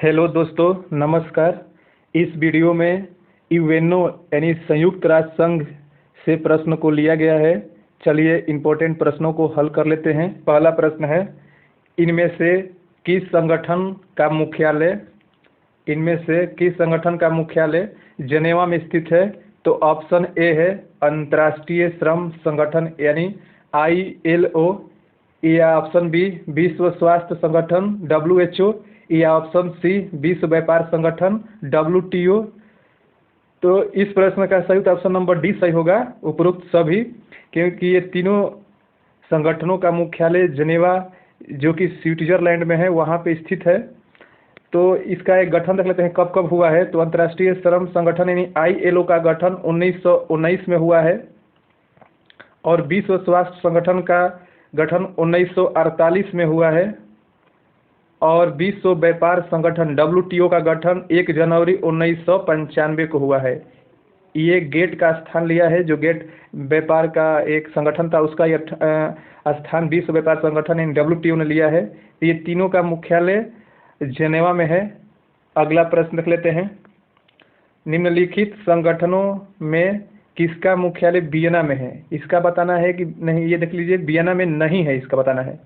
Hello दोस्तों, नमस्कार। इस वीडियो में यूएनओ यानी संयुक्त राष्ट्र संघ से प्रश्न को लिया गया है। चलिए इम्पोर्टेंट प्रश्नों को हल कर लेते हैं। पहला प्रश्न है, इनमें से किस संगठन का मुख्यालय जेनेवा में स्थित है? तो ऑप्शन ए है अंतर्राष्ट्रीय श्रम संगठन यानी ILO, या ऑप्शन बी विश्व स्वास्थ्य संगठन WHO, या ऑप्शन सी विश्व व्यापार संगठन WTO। तो इस प्रश्न का सही ऑप्शन नंबर डी सही होगा, उपरोक्त सभी, क्योंकि ये तीनों संगठनों का मुख्यालय जेनेवा जो कि स्विट्जरलैंड में है वहाँ पे स्थित है। तो इसका एक गठन देख लेते हैं कब कब हुआ है। तो अंतर्राष्ट्रीय श्रम संगठन यानी ILO का गठन 1919 में हुआ है और विश्व स्वास्थ्य संगठन का गठन 1948 में हुआ है और विश्व व्यापार संगठन WTO का गठन 1 जनवरी 1995 को हुआ है। ये गेट का स्थान लिया है, जो गेट व्यापार का एक संगठन था उसका यह स्थान विश्व व्यापार संगठन इन WTO ने लिया है। ये तीनों का मुख्यालय जेनेवा में है। अगला प्रश्न देख लेते हैं, निम्नलिखित संगठनों में किसका मुख्यालय वियना में है? इसका बताना है कि नहीं, ये देख लीजिए वियना में नहीं है। इसका बताना है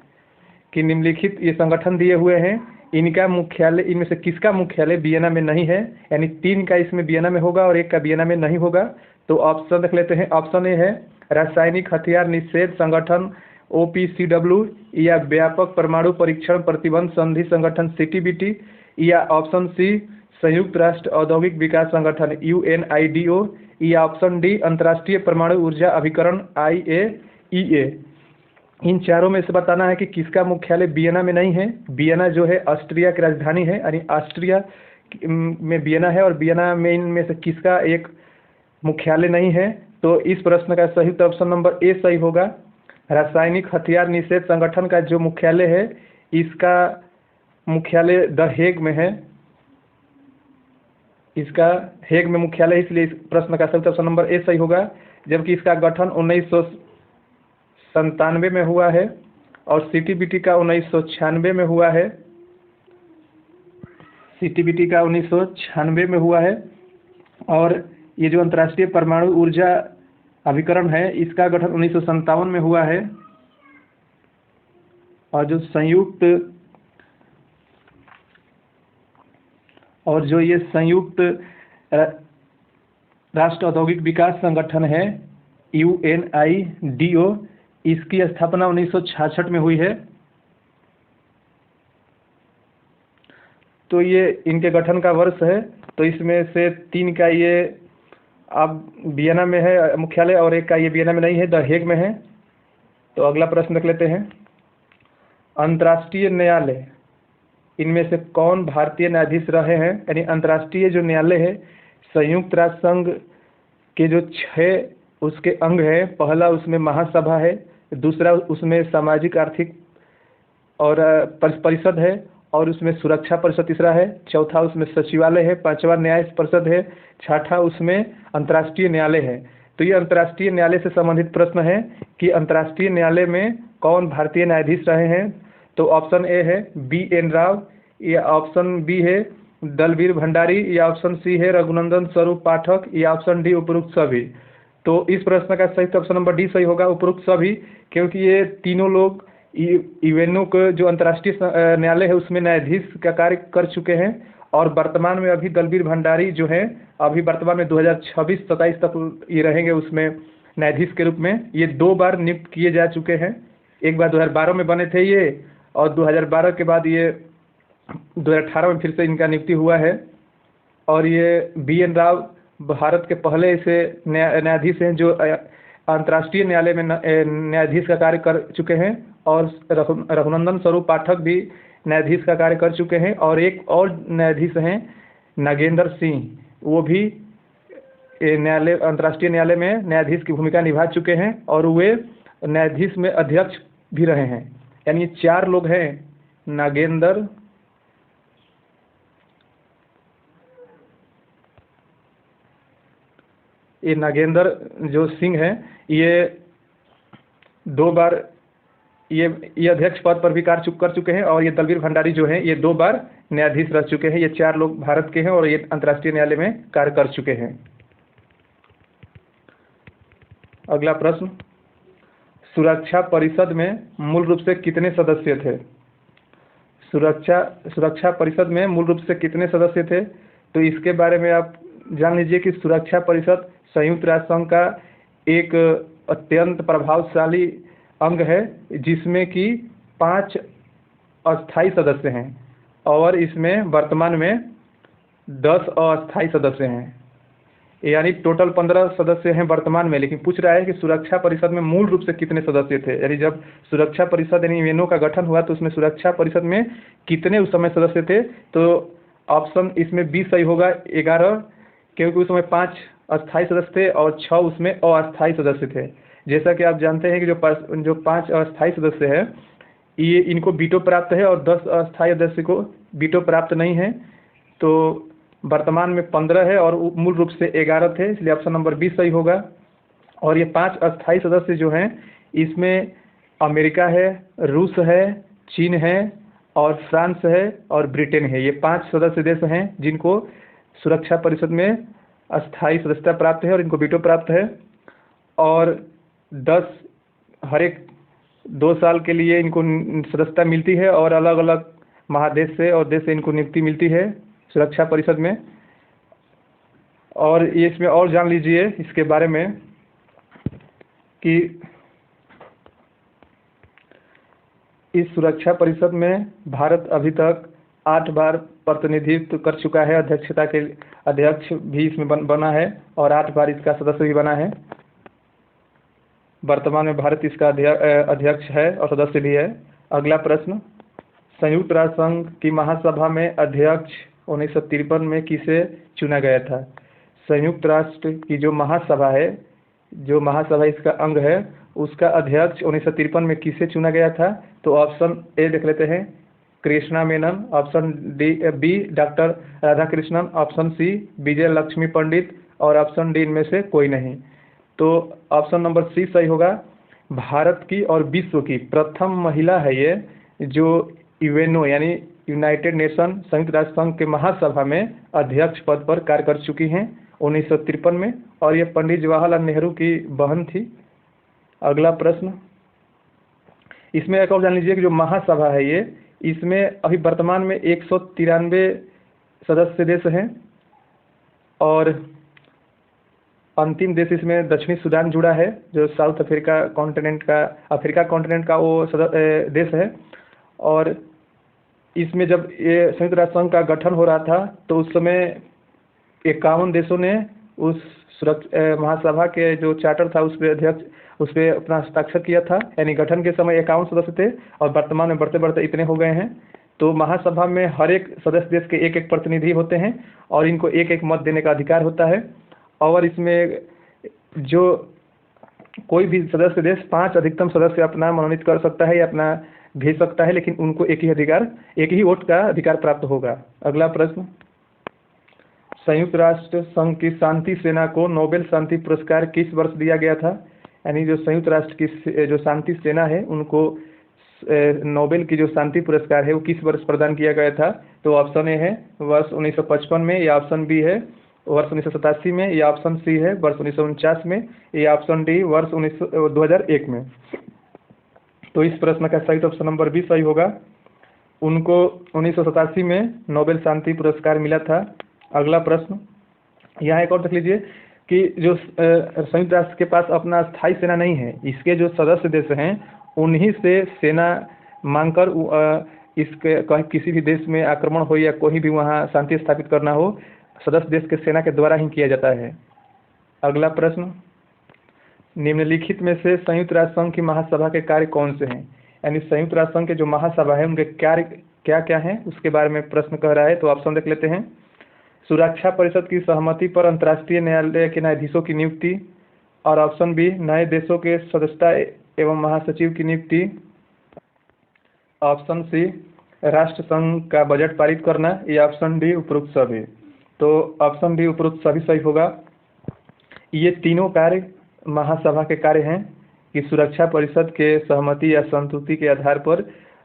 कि निम्नलिखित ये संगठन दिए हुए हैं, इनका मुख्यालय इनमें से किसका मुख्यालय वियना में नहीं है, यानी 3 का इसमें वियना में होगा और 1 का वियना में नहीं होगा। तो ऑप्शन देख लेते हैं। ऑप्शन ए है रासायनिक हथियार निषेध संगठन OPCW, या व्यापक परमाणु परीक्षण प्रतिबंध संधि संगठन CTBT, या ऑप्शन सी संयुक्त राष्ट्र औद्योगिक विकास संगठन UNIDO, या ऑप्शन डी अंतर्राष्ट्रीय परमाणु ऊर्जा अभिकरण IAEA। इन चारों में से बताना है कि किसका मुख्यालय वियना में नहीं है। वियना जो है ऑस्ट्रिया की राजधानी है, यानी ऑस्ट्रिया में वियना है और वियना में इनमें से किसका एक मुख्यालय नहीं है। तो इस प्रश्न का सही ऑप्शन नंबर ए सही होगा। रासायनिक हथियार निषेध संगठन का जो मुख्यालय है, इसका मुख्यालय द हेग में है। इसका हेग में मुख्यालय, इसलिए इस प्रश्न का सही ऑप्शन नंबर ए सही होगा। जबकि इसका गठन 1997 में हुआ है और CTBT का 1996 में हुआ है। CTBT का 1996 में हुआ है और ये जो अंतर्राष्ट्रीय परमाणु ऊर्जा अभिकरण है, इसका गठन 1957 में हुआ है। और जो संयुक्त राष्ट्र औद्योगिक विकास संगठन है UNIDO, इसकी स्थापना 1966 में हुई है। तो ये इनके गठन का वर्ष है। तो इसमें से 3 का ये अब वियना में है मुख्यालय और 1 का ये वियना में नहीं है, द हेग में है। तो अगला प्रश्न देख लेते हैं, अंतर्राष्ट्रीय न्यायालय, इनमें से कौन भारतीय न्यायाधीश रहे हैं? यानी अंतर्राष्ट्रीय जो न्यायालय है, संयुक्त राष्ट्र संघ के जो 6 उसके अंग हैं। पहला उसमें महासभा है, दूसरा उसमें सामाजिक आर्थिक और परिषद है, और उसमें सुरक्षा परिषद तीसरा है, चौथा उसमें सचिवालय है, पांचवा न्याय परिषद है, छठा उसमें अंतर्राष्ट्रीय न्यायालय है। तो ये अंतर्राष्ट्रीय न्यायालय से संबंधित प्रश्न है कि अंतर्राष्ट्रीय न्यायालय में कौन भारतीय न्यायाधीश रहे हैं। तो ऑप्शन ए है BN राव, या ऑप्शन बी है दलवीर भंडारी, या ऑप्शन सी है रघुनंदन स्वरूप पाठक, या ऑप्शन डी उपरोक्त सभी। तो इस प्रश्न का सही ऑप्शन नंबर डी सही होगा, उपरोक्त सभी, क्योंकि ये तीनों लोग यूएनओ को जो अंतर्राष्ट्रीय न्यायालय है उसमें न्यायाधीश का कार्य कर चुके हैं। और वर्तमान में अभी दलवीर भंडारी जो हैं, अभी वर्तमान में 2026-27 तक ये रहेंगे उसमें न्यायाधीश के रूप में। ये 2 बार नियुक्त किए जा चुके हैं, एक बार 2012 में बने थे ये, और 2012 के बाद ये 2018 में फिर से इनका नियुक्ति हुआ है। और ये BN राव भारत के पहले ऐसे न्यायाधीश हैं जो अंतर्राष्ट्रीय न्यायालय में न्यायाधीश का कार्य कर चुके हैं। और रघुनंदन स्वरूप पाठक भी न्यायाधीश का कार्य कर चुके हैं। और एक और न्यायाधीश हैं नागेंद्र सिंह, वो भी अंतर्राष्ट्रीय न्यायालय में न्यायाधीश की भूमिका निभा चुके हैं और वे न्यायाधीश में अध्यक्ष भी रहे हैं। यानी 4 लोग हैं, नागेंद्र, ये नागेंद्र जो सिंह है, ये 2 बार ये अध्यक्ष पद पर भी कार्य कर चुके हैं, और ये दलवीर भंडारी जो हैं ये 2 बार न्यायाधीश रह चुके हैं। ये 4 लोग भारत के हैं और ये अंतर्राष्ट्रीय न्यायालय में कार्य कर चुके हैं। अगला प्रश्न, सुरक्षा परिषद में मूल रूप से कितने सदस्य थे? सुरक्षा परिषद में मूल रूप से कितने सदस्य थे? तो इसके बारे में आप जान लीजिए कि सुरक्षा परिषद संयुक्त राष्ट्र संघ का एक अत्यंत प्रभावशाली अंग है, जिसमें कि 5 अस्थायी सदस्य हैं और इसमें वर्तमान में 10 अस्थायी सदस्य हैं, यानी टोटल 15 सदस्य हैं वर्तमान में। लेकिन पूछ रहा है कि सुरक्षा परिषद में मूल रूप से कितने सदस्य थे, यानी जब सुरक्षा परिषद यानी यूएनओ का गठन हुआ तो उसमें सुरक्षा परिषद में कितने उस समय सदस्य थे? तो ऑप्शन इसमें बी सही होगा, 11, क्योंकि उस समय 5 अस्थायी सदस्य थे और 6 उसमें अस्थायी सदस्य थे। जैसा कि आप जानते हैं कि जो 5 अस्थायी सदस्य हैं ये इनको वीटो प्राप्त है और 10 अस्थायी सदस्य को वीटो प्राप्त नहीं है। तो वर्तमान में 15 है और मूल रूप से 11 थे, इसलिए ऑप्शन नंबर बी सही होगा। और ये 5 अस्थायी सदस्य जो हैं इसमें अमेरिका है, रूस है, चीन है और फ्रांस है और ब्रिटेन है। ये 5 सदस्य देश हैं जिनको सुरक्षा परिषद में अस्थायी सदस्यता प्राप्त है और इनको वीटो प्राप्त है। और 10 हर एक 2 साल के लिए इनको सदस्यता मिलती है और अलग अलग महादेश से और देश से इनको नियुक्ति मिलती है सुरक्षा परिषद में। और ये इसमें और जान लीजिए इसके बारे में कि इस सुरक्षा परिषद में भारत अभी तक 8 बार प्रतिनिधित्व कर चुका है, अध्यक्षता के अध्यक्ष भी इसमें बना है और 8 बार इसका सदस्य भी बना है। वर्तमान में भारत इसका अध्यक्ष है और सदस्य भी है। अगला प्रश्न, संयुक्त राष्ट्र संघ की महासभा में अध्यक्ष 1953 में किसे चुना गया था? संयुक्त राष्ट्र की जो महासभा है, जो महासभा इसका अंग है, उसका अध्यक्ष 1953 में किसे चुना गया था? तो ऑप्शन ए देख लेते हैं, Krishna Menon, option B doctor Radhakrishnan, option C Vijaya Lakshmi Pandit और ऑप्शन डी इनमें से कोई नहीं। तो ऑप्शन नंबर सी सही होगा। भारत की और विश्व की प्रथम महिला है ये जो यूएनओ यानी यूनाइटेड नेशन संयुक्त राष्ट्र संघ के महासभा में अध्यक्ष पद पर कार्य कर चुकी हैं 1953 में, और ये पंडित जवाहरलाल नेहरू की बहन थी। अगला प्रश्न, इसमें एक और जान लीजिए कि जो महासभा है ये, इसमें अभी वर्तमान में 193 सदस्य देश हैं और अंतिम देश इसमें दक्षिणी सूडान जुड़ा है जो साउथ अफ्रीका कॉन्टिनेंट का वो देश है। और इसमें जब ये संयुक्त राष्ट्र संघ का गठन हो रहा था तो उस समय 51 देशों ने उस महासभा के जो चार्टर था उस पर अपना हस्ताक्षर किया था, यानी गठन के समय 51 सदस्य थे और वर्तमान में बढ़ते बढ़ते इतने हो गए हैं। तो महासभा में हर एक सदस्य देश के एक प्रतिनिधि होते हैं और इनको एक मत देने का अधिकार होता है। और इसमें जो कोई भी सदस्य देश 5 अधिकतम सदस्य अपना मनोनीत कर सकता है या अपना भेज सकता है, लेकिन उनको एक ही वोट का अधिकार प्राप्त होगा। अगला प्रश्न, संयुक्त राष्ट्र संघ की शांति सेना को नोबेल शांति पुरस्कार किस वर्ष दिया गया था? यानी जो संयुक्त राष्ट्र की जो शांति सेना है उनको नोबेल की जो शांति पुरस्कार है वो किस वर्ष प्रदान किया गया था? तो ऑप्शन ए है वर्ष 1955 में, या ऑप्शन बी है वर्ष 1987 में, या ऑप्शन सी है वर्ष 1949 में, या ऑप्शन डी वर्ष 2001 में। तो इस प्रश्न का सही ऑप्शन नंबर बी सही होगा। उनको 1987 में नोबेल शांति पुरस्कार मिला था। अगला प्रश्न, यहाँ एक और देख लीजिए कि जो संयुक्त राष्ट्र के पास अपना स्थायी सेना नहीं है, इसके जो सदस्य देश हैं उन्हीं से सेना मांगकर इसके किसी भी देश में आक्रमण हो या कोई भी वहाँ शांति स्थापित करना हो, सदस्य देश के सेना के द्वारा ही किया जाता है। अगला प्रश्न, निम्नलिखित में से संयुक्त राष्ट्र संघ की महासभा के कार्य कौन से हैं? यानी संयुक्त राष्ट्र संघ के जो महासभा है उनके कार्य क्या क्या हैं उसके बारे में प्रश्न कह रहा है। तो ऑप्शन देख लेते हैं, सुरक्षा परिषद की सहमति पर अंतर्राष्ट्रीय न्यायालय के न्यायाधीशों की नियुक्ति, और ऑप्शन बी नए देशों के सदस्यता एवं महासचिव की नियुक्ति, ऑप्शन सी राष्ट्र संघ का बजट पारित करना, या ऑप्शन डी उपरोक्त सभी। तो ऑप्शन डी उपरोक्त सभी सही होगा। ये तीनों कार्य महासभा के कार्य हैं। कि सुरक्षा परिषद के सहमति या संतुति के आधार पर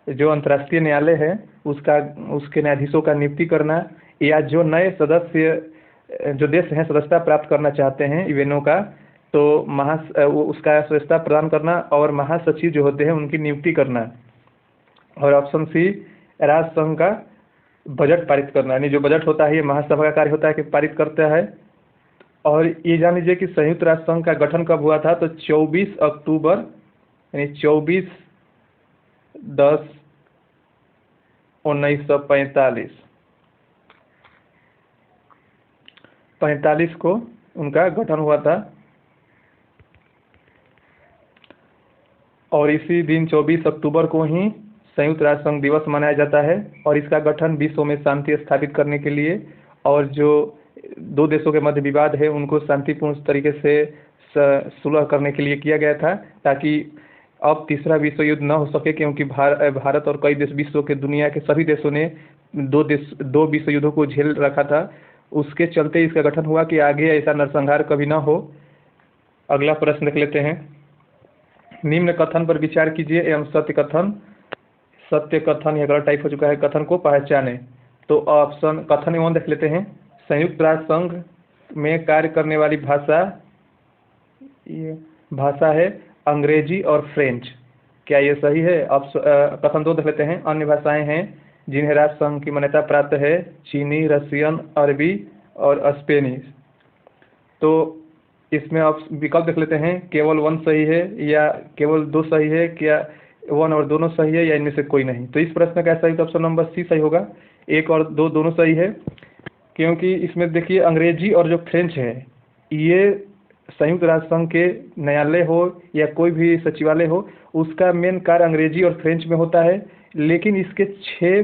जो अंतर्राष्ट्रीय न्यायालय है उसके न्यायाधीशों का नियुक्ति करना, या जो नए सदस्य जो देश हैं सदस्यता प्राप्त करना चाहते हैं यूएनओ का, तो उसका सदस्यता प्रदान करना, और महासचिव जो होते हैं उनकी नियुक्ति करना। और ऑप्शन सी, राष्ट्र संघ का बजट पारित करना, यानी जो बजट होता है ये महासभा का कार्य होता है कि पारित करता है। और ये जान लीजिए कि संयुक्त राष्ट्र संघ का गठन कब हुआ था, तो 24 अक्टूबर यानी 24/10/1945 को उनका गठन हुआ था। और इसी दिन 24 अक्टूबर को ही संयुक्त राष्ट्र संघ दिवस मनाया जाता है। और इसका गठन विश्व में शांति स्थापित करने के लिए, और जो दो देशों के मध्य विवाद है उनको शांतिपूर्ण तरीके से सुलह करने के लिए किया गया था, ताकि अब तीसरा विश्व युद्ध न हो सके, क्योंकि भारत और कई देश, विश्व के दुनिया के सभी देशों ने दो विश्व युद्धों को झेल रखा था। उसके चलते इसका गठन हुआ कि आगे ऐसा नरसंहार कभी ना हो। अगला प्रश्न देख लेते हैं। निम्न कथन पर विचार कीजिए एवं सत्य कथन या गलत टाइप हो चुका है, कथन को पहचाने। तो ऑप्शन कथन एवं देख लेते हैं। संयुक्त राष्ट्र संघ में कार्य करने वाली भाषा है अंग्रेजी और फ्रेंच। क्या ये सही है? कथन 2 देख लेते हैं। अन्य भाषाएं हैं जिन्हें राष्ट्र संघ की मान्यता प्राप्त है चीनी, रसियन, अरबी और स्पेनिश। तो इसमें आप विकल्प देख लेते हैं, केवल 1 सही है या केवल 2 सही है, क्या 1 और दोनों सही है या इनमें से कोई नहीं। तो इस प्रश्न का सही ऑप्शन नंबर सी सही होगा। 1 और 2 दोनों सही है, क्योंकि इसमें देखिए अंग्रेजी और जो फ्रेंच है ये संयुक्त राष्ट्र संघ के न्यायालय हो या कोई भी सचिवालय हो, उसका मेन कार्य अंग्रेजी और फ्रेंच में होता है। लेकिन इसके 6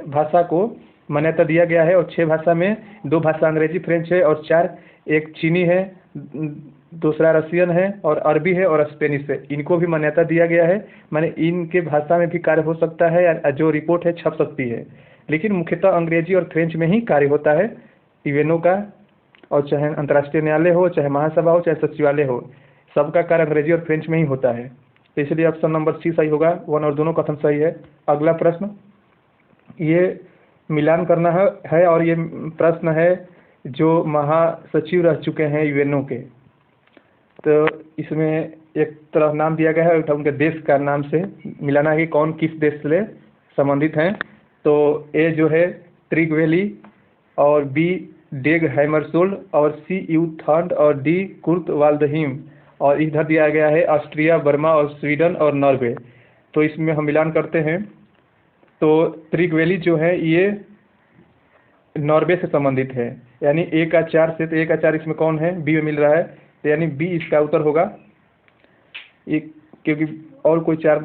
भाषा को मान्यता दिया गया है, और 6 भाषा में 2 भाषा अंग्रेजी फ्रेंच है, और 4 एक चीनी है, दूसरा रसियन है, और अरबी है, और स्पेनिश है। इनको भी मान्यता दिया गया है, माने इनके भाषा में भी कार्य हो सकता है या जो रिपोर्ट है छप सकती है। लेकिन मुख्यतः अंग्रेजी और फ्रेंच में ही कार्य होता है यूएनओ का, और चाहे अंतर्राष्ट्रीय न्यायालय हो, चाहे महासभा हो, चाहे सचिवालय हो, सबका कार्य अंग्रेजी और फ्रेंच में ही होता है। तो इसलिए ऑप्शन नंबर सी सही होगा। 1 और दोनों कथन सही है। अगला प्रश्न, ये मिलान करना है और ये प्रश्न है जो महासचिव रह चुके हैं यूएनओ के। तो इसमें एक तरफ नाम दिया गया है, उनके देश का नाम से मिलाना है कि कौन किस देश से संबंधित हैं। तो ए जो है ट्रिगवेली, और बी डेग हैमरशोल्ड, और सी यूथांड, और डी कुर्ट वाल्डहीम, और इधर दिया गया है ऑस्ट्रिया, बर्मा और स्वीडन और नॉर्वे। तो इसमें हम मिलान करते हैं। तो ट्रिगवेली जो है ये नॉर्वे से संबंधित है, यानी 1 का 4 से, तो 1 का 4 इसमें कौन है, बी में मिल रहा है, तो यानी बी इसका उत्तर होगा, क्योंकि और कोई 4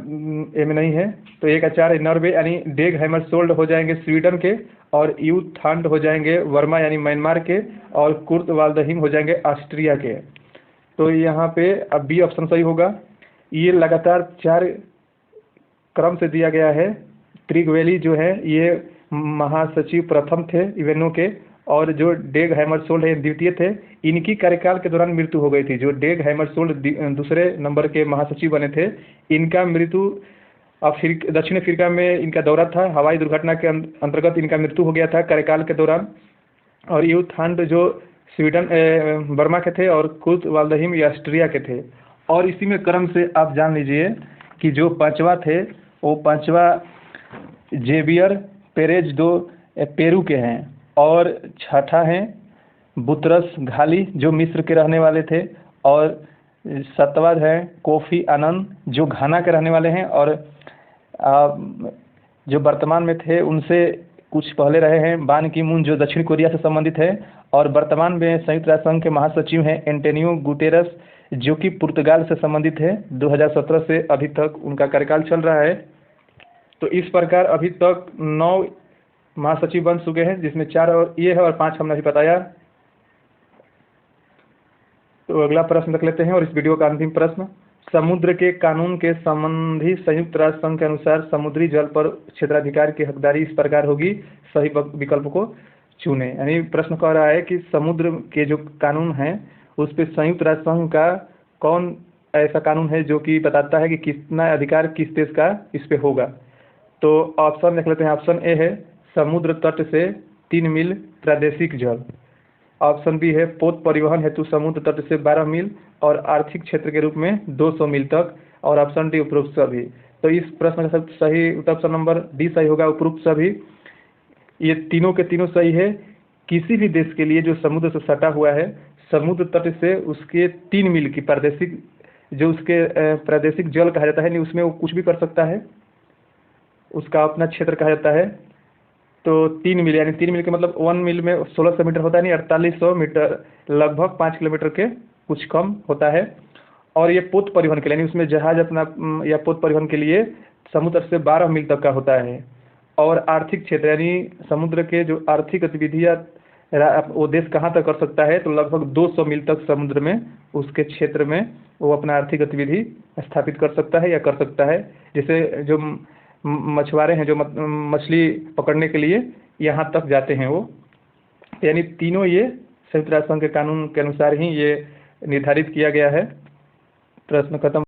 ए में नहीं है। तो 1 का 4 है नॉर्वे, यानी डेग हैमरशोल्ड हो जाएंगे स्वीडन के, और यूथांड हो जाएंगे वर्मा यानी म्यांमार के, और कुर्ट वाल्डहीम हो जाएंगे ऑस्ट्रिया के। तो यहाँ पे अब बी ऑप्शन सही होगा। ये लगातार 4 क्रम से दिया गया है। ट्रिगवेली जो है ये महासचिव प्रथम थे यूएनओ के, और जो डेग हैमरशोल्ड है द्वितीय थे। इनकी कार्यकाल के दौरान मृत्यु हो गई थी। जो डेग हैमरशोल्ड दूसरे नंबर के महासचिव बने थे, इनका मृत्यु दक्षिण अफ्रीका में इनका दौरा था, हवाई दुर्घटना के अंतर्गत इनका मृत्यु हो गया था कार्यकाल के दौरान। और यूथांड जो स्वीडन बर्मा के थे, और कुर्ट वाल्डहीम ये ऑस्ट्रिया के थे। और इसी में क्रम से आप जान लीजिए कि जो 5वां थे वो 5वां जेवियर पेरेज दो पेरू के हैं, और 6ठा हैं बुतरस घाली जो मिस्र के रहने वाले थे, और 7वां है कोफी आनंद जो घाना के रहने वाले हैं, और जो वर्तमान में थे उनसे कुछ पहले रहे हैं बान की मून जो दक्षिण कोरिया से संबंधित है, और वर्तमान में संयुक्त राष्ट्र संघ के महासचिव हैं एंटोनियो गुटेरस जो कि पुर्तगाल से संबंधित है। 2017 से अभी तक उनका कार्यकाल चल रहा है। तो इस प्रकार अभी तक 9 महासचिव बन चुके हैं, जिसमें 4 और ये है और 5 हमने अभी बताया। तो अगला प्रश्न देख लेते हैं, और इस वीडियो का अंतिम प्रश्न, समुद्र के कानून के संबंधी संयुक्त राष्ट्र संघ के अनुसार समुद्री जल पर क्षेत्राधिकार की हकदारी इस प्रकार होगी, सही विकल्प को चुने। यानी प्रश्न कह रहा है कि समुद्र के जो कानून हैं उस पर संयुक्त राष्ट्र संघ का कौन ऐसा कानून है जो कि बताता है कि कितना अधिकार किस देश का इस पे होगा। तो ऑप्शन देख लेते हैं। ऑप्शन ए है समुद्र तट से 3 मील प्रादेशिक जल। ऑप्शन बी है पोत परिवहन हेतु समुद्र तट से 12 मील और आर्थिक क्षेत्र के रूप में 200 मील तक। और ऑप्शन डी उपरोक्त सभी। तो इस प्रश्न का सब सही उत्तर ऑप्शन नंबर डी सही होगा, उपरोक्त सभी। ये तीनों के तीनों सही है। किसी भी देश के लिए जो समुद्र से सटा हुआ है, समुद्र तट से उसके 3 मील की प्रादेशिक, जो उसके प्रादेशिक जल कहा जाता है, नहीं उसमें वो कुछ भी कर सकता है, उसका अपना क्षेत्र कहा जाता है। तो 3 मील यानी 3 मील के मतलब 1 मील में 1600 मीटर होता है, नहीं 4800 मीटर, लगभग 5 किलोमीटर के कुछ कम होता है। और ये पोत परिवहन के लिए, यानी उसमें जहाज अपना या पोत परिवहन के लिए समुद्र से 12 मील तक का होता है। और आर्थिक क्षेत्र यानी समुद्र के जो आर्थिक गतिविधियाँ वो देश कहाँ तक कर सकता है, तो लगभग 200 मील तक समुद्र में उसके क्षेत्र में वो अपना आर्थिक गतिविधि स्थापित कर सकता है या कर सकता है। जैसे जो मछुआरे हैं जो मछली पकड़ने के लिए यहाँ तक जाते हैं वो, यानी तीनों ये संयुक्त राष्ट्र संघ के कानून के अनुसार ही ये निर्धारित किया गया है। प्रश्न खत्म